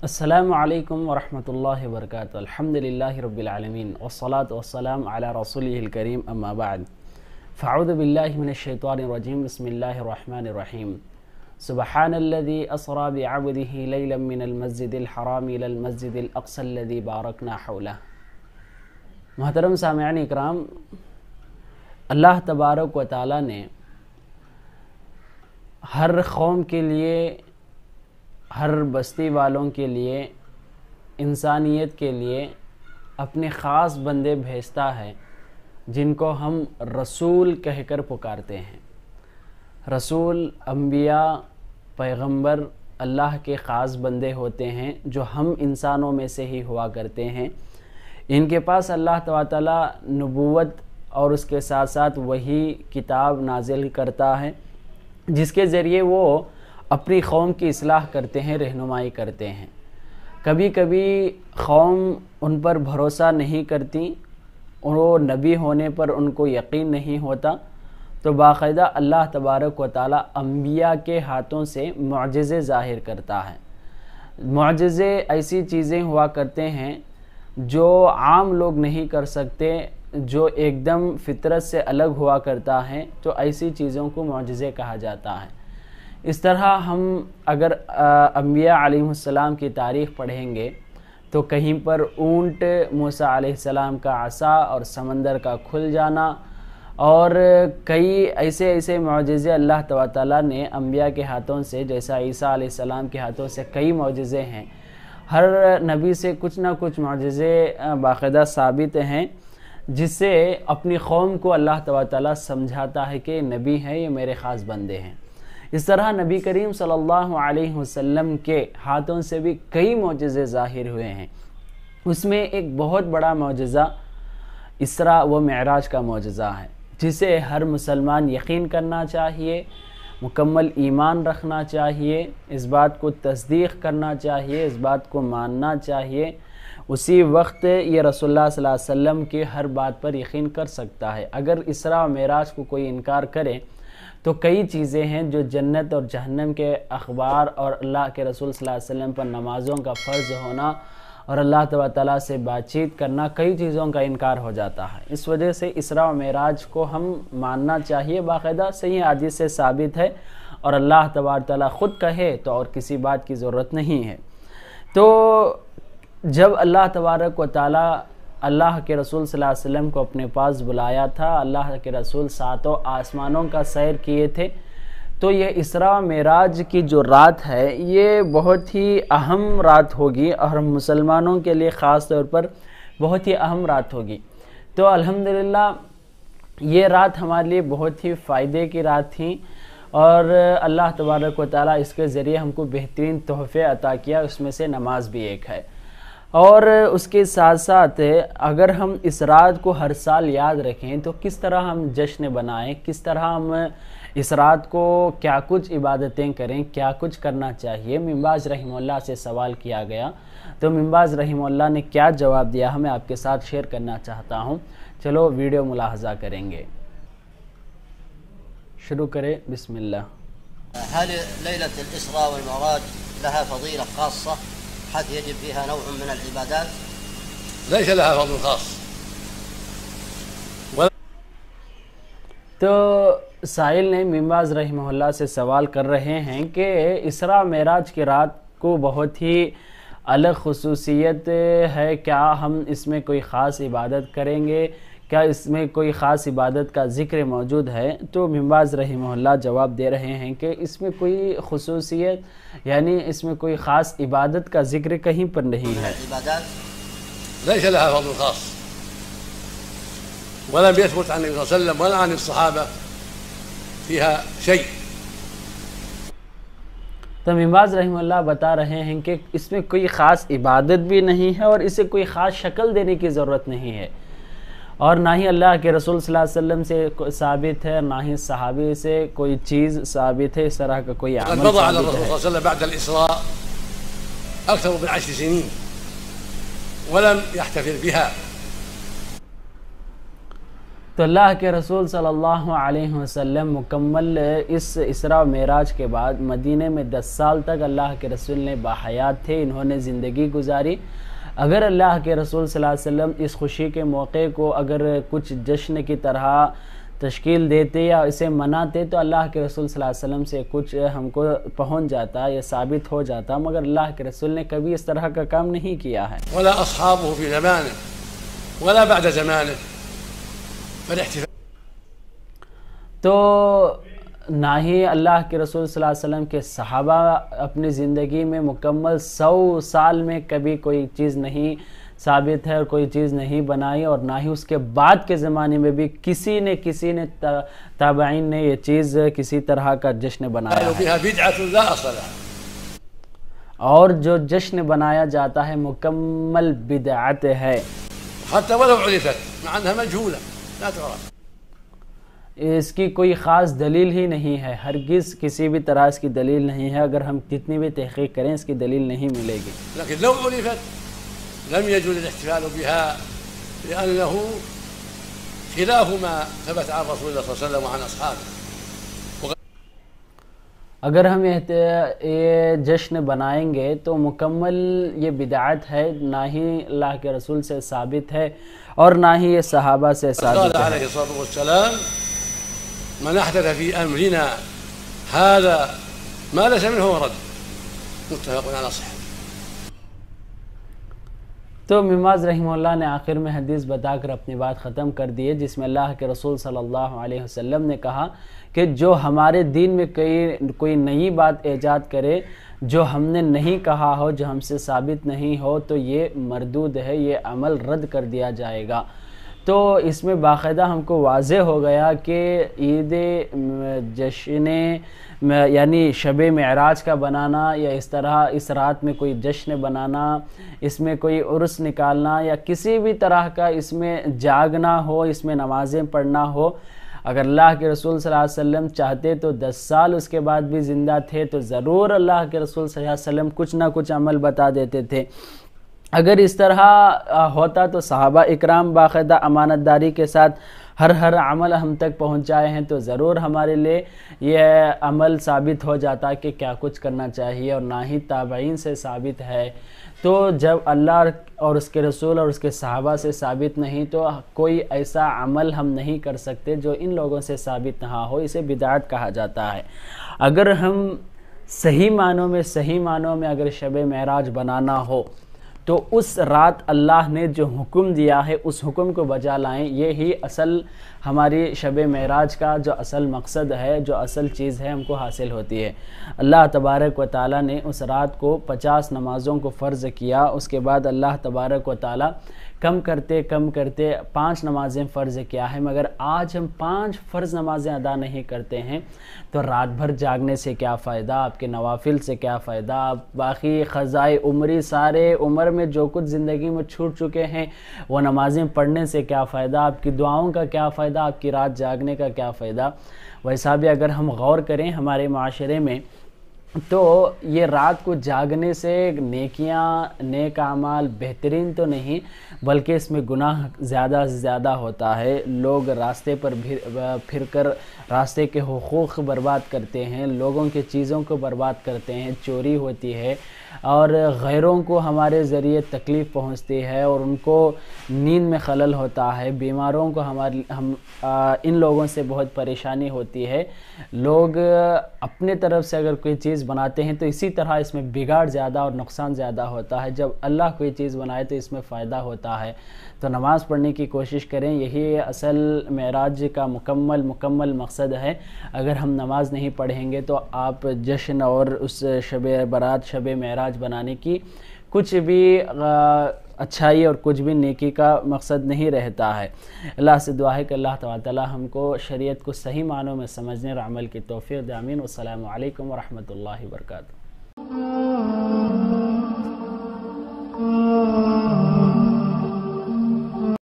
السلام علیکم ورحمۃ اللہ وبرکاتہ۔ الحمدللہ رب العالمین والصلاة والسلام علی رسولہ الکریم، اما بعد فاعوذ باللہ من الشیطان الرجیم، بسم اللہ الرحمن الرحیم۔ سبحان الذی اسری بعبدہ لیلا من المسجد الحرام الی المسجد الاقصی الذی بارکنا حولہ۔ محترم سامعین اکرام، اللہ تبارک و تعالی نے ہر قوم کے لیے، ہر بستی والوں کے لیے، انسانیت کے لیے اپنے خاص بندے بھیجتا ہے جن کو ہم رسول کہہ کر پکارتے ہیں۔ رسول، انبیاء، پیغمبر اللہ کے خاص بندے ہوتے ہیں جو ہم انسانوں میں سے ہی ہوا کرتے ہیں۔ ان کے پاس اللہ تعالیٰ نبوت اور اس کے ساتھ ساتھ وہی کتاب نازل کرتا ہے جس کے ذریعے وہ اپنی قوم کی اصلاح کرتے ہیں، رہنمائی کرتے ہیں۔ کبھی کبھی قوم ان پر بھروسہ نہیں کرتی، وہ نبی ہونے پر ان کو یقین نہیں ہوتا، تو باقاعدہ اللہ تبارک و تعالیٰ انبیاء کے ہاتھوں سے معجزے ظاہر کرتا ہے۔ معجزے ایسی چیزیں ہوا کرتے ہیں جو عام لوگ نہیں کر سکتے، جو ایک دم فطرت سے الگ ہوا کرتا ہے، تو ایسی چیزوں کو معجزے کہا جاتا ہے۔ اس طرح ہم اگر انبیاء علیہ السلام کی تاریخ پڑھیں گے تو کہیں پر اونٹ، موسیٰ علیہ السلام کا عصا اور سمندر کا کھل جانا، اور کئی ایسے معجزے اللہ تعالیٰ نے انبیاء کے ہاتھوں سے، جیسا عیسیٰ علیہ السلام کے ہاتھوں سے کئی معجزے ہیں۔ ہر نبی سے کچھ نہ کچھ معجزے باقاعدہ ثابت ہیں جس سے اپنی قوم کو اللہ تعالیٰ سمجھاتا ہے کہ یہ نبی ہے، یہ میرے خاص بندے ہیں۔ اس طرح نبی کریم صلی اللہ علیہ وسلم کے ہاتھوں سے بھی کئی معجزے ظاہر ہوئے ہیں۔ اس میں ایک بہت بڑا معجزہ اسراء و معراج کا معجزہ ہے جسے ہر مسلمان یقین کرنا چاہیے، مکمل ایمان رکھنا چاہیے، اس بات کو تصدیق کرنا چاہیے، اس بات کو ماننا چاہیے۔ اسی وقت یہ رسول اللہ صلی اللہ علیہ وسلم کی ہر بات پر یقین کر سکتا ہے۔ اگر اسراء و معراج کو کوئی انکار کرے تو کئی چیزیں ہیں جو جنت اور جہنم کے اخبار اور اللہ کے رسول صلی اللہ علیہ وسلم پر نمازوں کا فرض ہونا اور اللہ تعالیٰ سے بات چیت کرنا، کئی چیزوں کا انکار ہو جاتا ہے۔ اس وجہ سے اسراء و معراج کو ہم ماننا چاہیے، باقاعدہ صحیح حدیث سے ثابت ہے، اور اللہ تعالیٰ خود کہے تو اور کسی بات کی ضرورت نہیں ہے۔ تو جب اللہ تبارک و تعالیٰ اللہ کے رسول صلی اللہ علیہ وسلم کو اپنے پاس بلایا تھا، اللہ کے رسول ساتوں آسمانوں کا سیر کیے تھے، تو یہ اسراء و معراج کی جو رات ہے یہ بہت ہی اہم رات ہوگی، اور مسلمانوں کے لیے خاص طور پر بہت ہی اہم رات ہوگی۔ تو الحمدللہ یہ رات ہمارے لیے بہت ہی فائدے کی رات تھی، اور اللہ تبارک و تعالیٰ اس کے ذریعے ہم کو بہترین تحفے عطا کیا، اس میں سے نماز بھی ایک ہے۔ اور اس کے ساتھ ساتھ اگر ہم اس رات کو ہر سال یاد رکھیں تو کس طرح ہم جشن بنائیں، کس طرح ہم اس رات کو کیا کچھ عبادتیں کریں، کیا کچھ کرنا چاہیے۔ ابن باز رحمہ اللہ سے سوال کیا گیا تو ابن باز رحمہ اللہ نے کیا جواب دیا میں آپ کے ساتھ شیئر کرنا چاہتا ہوں۔ چلو ویڈیو ملاحظہ کریں گے۔ شروع کریں، بسم اللہ۔ هل ليلة الإسراء والمعراج لها فضيلة خاصة حتى يجب فيها نوع من العبادات؟ ليس لها فضل خاص. تو سائل نے ابن باز رحمہ اللہ سے سوال کر رہے ہیں کہ اسراء معراج کی رات کو بہت ہی الگ خصوصیت ہے، کیا ہم اس میں کوئی خاص عبادت کریں گے، کیا اس میں کوئی خاص عبادت کا ذکر موجود ہے؟ تو ابن باز رحمہ اللہ جواب دے رہے ہیں کہ اس میں کوئی خصوصیت، یعنی اس میں کوئی خاص عبادت کا ذکر کہیں پر نہیں ہے۔ ليس لها فضل خاص، ولم يثبت عن النبي صلى الله عليه وسلم ولا عن الصحابة فيها شيء۔ تو ابن باز رحمہ اللہ بتا رہے ہیں کہ اس میں کوئی خاص عبادت بھی نہیں ہے، اور اسے کوئی خاص شکل دینے کی ضرورت نہیں ہے، اور نہ ہی اللہ کے رسول صلی اللہ علیہ وسلم سے ثابت ہے، نہ ہی صحابی سے کوئی چیز ثابت ہے، اس طرح کا کوئی عمل مضى على ثابت الرسول ہے۔ صلى الله عليه وسلم بعد الإسراء أكثر من 10 سنين ولم يحتفل بها۔ تو اللہ کے رسول صلی اللہ علیہ وسلم مکمل اس اسراء و معراج کے بعد مدینے میں 10 سال تک اللہ کے رسول نے باحیات تھے، انہوں نے زندگی گزاری۔ اگر اللہ کے رسول صلی اللہ علیہ وسلم اس خوشی کے موقع کو اگر کچھ جشن کی طرح تشکیل دیتے یا اسے مناتے تو اللہ کے رسول صلی اللہ علیہ وسلم سے کچھ ہم کو پہنچ جاتا یا ثابت ہو جاتا، مگر اللہ کے رسول نے کبھی اس طرح کا کام نہیں کیا ہے۔ ولا اصحابه في زمانه ولا بعد زمانه فالاحتفال تو نہ ہی اللہ کے رسول صلی اللہ علیہ وسلم کے صحابہ اپنی زندگی میں مکمل 100 سال میں کبھی کوئی چیز نہیں ثابت ہے اور کوئی چیز نہیں بنائی، اور نہ ہی اس کے بعد کے زمانے میں بھی کسی نے تابعین نے یہ چیز کسی طرح کا جشن بنایا ہے۔ بها بدعة لا أصل لها، اور جو جشن بنایا جاتا ہے مکمل بدعت ہے، حتى ولو عرفت مع أنها مجهولة لا تعرف۔ اس کی کوئی خاص دلیل ہی نہیں ہے، ہرگز کسی بھی طرح اس کی دلیل نہیں ہے، اگر ہم کتنی بھی تحقیق کریں اس کی دلیل نہیں ملے گی۔ لكن لو عرفت لم يجوز الاحتفال بها لأنه خلاف ما ثبت عن رسول الله صلى الله عليه وسلم وعن أصحابه۔ اگر ہم یہ جشن بنائیں گے تو مکمل یہ بدعت ہے، نہ ہی اللہ کے رسول سے ثابت ہے اور نہ ہی یہ صحابہ سے ثابت قال ہے۔ عليه الصلاة والسلام من أحدث في أمرنا هذا ما ليس منه ورد، متفق على صحته۔ تو مماز رحمہ اللہ نے آخر میں حدیث بتا کر اپنی بات ختم کر دی ہے، جس میں اللہ کے رسول صلی اللہ علیہ وسلم نے کہا کہ جو ہمارے دین میں کوئی نئی بات ایجاد کرے جو ہم نے نہیں کہا ہو، جو ہم سے ثابت نہیں ہو، تو یہ مردود ہے، یہ عمل رد کر دیا جائے گا۔ تو اس میں باقاعدہ ہم کو واضح ہو گیا کہ عید جشن یعنی شب معراج کا بنانا یا اس طرح اس رات میں کوئی جشن بنانا، اس میں کوئی عرس نکالنا یا کسی بھی طرح کا اس میں جاگنا ہو، اس میں نمازیں پڑھنا ہو، اگر اللہ کے رسول صلی اللہ علیہ وسلم چاہتے تو 10 سال اس کے بعد بھی زندہ تھے تو ضرور اللہ کے رسول صلی اللہ علیہ وسلم کچھ نہ کچھ عمل بتا دیتے تھے۔ اگر اس طرح ہوتا تو صحابہ اکرام باقاعدہ امانت داری کے ساتھ ہر عمل ہم تک پہنچائے ہیں تو ضرور ہمارے لیے یہ عمل ثابت ہو جاتا کہ کیا کچھ کرنا چاہیے، اور نہ ہی تابعین سے ثابت ہے۔ تو جب اللہ اور اس کے رسول اور اس کے صحابہ سے ثابت نہیں تو کوئی ایسا عمل ہم نہیں کر سکتے جو ان لوگوں سے ثابت نہ ہو، اسے بدعت کہا جاتا ہے۔ اگر ہم صحیح معنوں میں اگر شب معراج بنانا ہو تو اس رات اللہ نے جو حکم دیا ہے اس حکم کو بجا لائیں، یہی اصل ہماری شب معراج کا جو اصل مقصد ہے، جو اصل چیز ہے ہم کو حاصل ہوتی ہے۔ اللہ تبارک و تعالیٰ نے اس رات کو 50 نمازوں کو فرض کیا، اس کے بعد اللہ تبارک و تعالیٰ کم کرتے 5 نمازیں فرض کیا ہے، مگر آج ہم 5 فرض نمازیں ادا نہیں کرتے ہیں تو رات بھر جاگنے سے کیا فائدہ، آپ کے نوافل سے کیا فائدہ، باقی قضائے عمری سارے عمر میں جو کچھ زندگی میں چھوٹ چکے ہیں وہ نمازیں پڑھنے سے کیا فائدہ، آپ کی دعاؤں کا کیا فائدہ، آپ کی رات جاگنے کا کیا فائدہ۔ ویسا بھی اگر ہم غور کریں ہمارے معاشرے میں تو یہ رات کو جاگنے سے نیکیاں نیک اعمال بہترین تو نہیں بلکہ اس میں گناہ زیادہ سے زیادہ ہوتا ہے۔ لوگ راستے پر پھر کر راستے کے حقوق برباد کرتے ہیں، لوگوں کے چیزوں کو برباد کرتے ہیں، چوری ہوتی ہے اور غیروں کو ہمارے ذریعے تکلیف پہنچتی ہے اور ان کو نیند میں خلل ہوتا ہے، بیماروں کو ان لوگوں سے بہت پریشانی ہوتی ہے۔ لوگ اپنے طرف سے اگر کوئی چیز بناتے ہیں تو اسی طرح اس میں بگاڑ زیادہ اور نقصان زیادہ ہوتا ہے، جب اللہ کوئی چیز بنائے تو اس میں فائدہ ہوتا ہے۔ تو نماز پڑھنے کی کوشش کریں، یہی اصل معراج کا مکمل مقصد ہے۔ اگر ہم نماز نہیں پڑھیں گے تو آپ جشن اور اس شب برات شب معراج بنانے کی کچھ بھی اچھائی اور کچھ بھی نیکی کا مقصد نہیں رہتا ہے۔ اللہ سے دعا ہے کہ اللہ تعالی ہم کو شریعت کو صحیح معنوں میں سمجھنے اور عمل کی توفیق دے، آمین۔ والسلام علیکم ورحمۃ اللہ وبرکاتہ۔